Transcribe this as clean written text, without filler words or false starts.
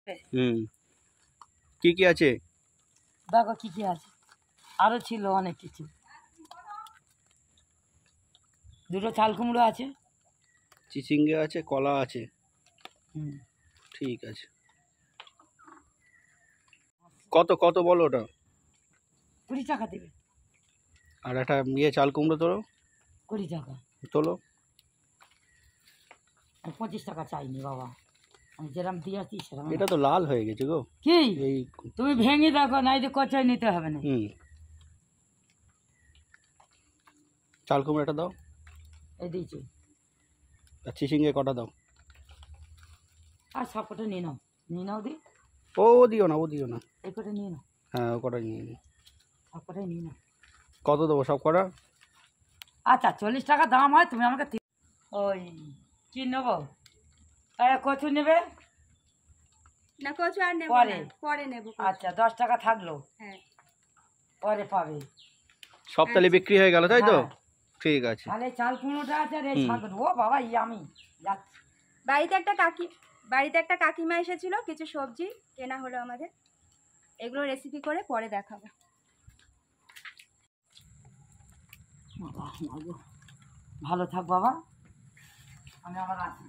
হুম, কি কি আছে? দেখো কি কি আছে, আরো ছিল অনেক কিছু। দুটো চাল কুমড়ো আছে। চিচিঙ্গে আছে, কলা আছে। হুম, ঠিক আছে। কত কত বলো ওটা? 20 টাকা দেবে। আর একটা চাল কুমড়ো তোলো। 20 টাকা। তোলো। আর 25 টাকা চাইনি বাবা, আমি যেরকম দিয়ে আসছি সেরকম। এটা তো লাল হয়ে গেছে গো। কি এই তুমি ভেঙে দেখো, না যে কচাই নিতে হবে না। চাল কুমড়োটা দাও। এই দিয়েছি। আর চিচিঙ্গে কটা দাও। আর সব কটা নিয়ে নাও, নিয়ে নাও দি। ও দিও না, ও দিও না। এই কটা নিয়ে নাও। হ্যাঁ, ও কটা নিয়ে নিই। সব কটাই নিয়ে নাও। কত দেবো সব কটা? আচ্ছা 40 টাকা দাম হয়, তুমি আমাকে ওই কি নেবো, কচু নেবে না? কচু আর নেব পরে। না, পরে নেব। আচ্ছা 10 টাকা থাকলো, হ্যাঁ পরে পাবে। সব তাহলে বিক্রি হয়ে গেল, তাই তো? হ্যাঁ। ঠিক আছে। তাহলে চাল কুমড়োটা আছে আর এই শাক। ও বাবা আমি যাচ্ছি। বাড়িতে একটা কাকিমা এসেছিল, কিছু সবজি কেনা হলো আমাদের, এগুলো রেসিপি করে পরে দেখাবো। ভালো থাক বাবা, আমি আবার আসি।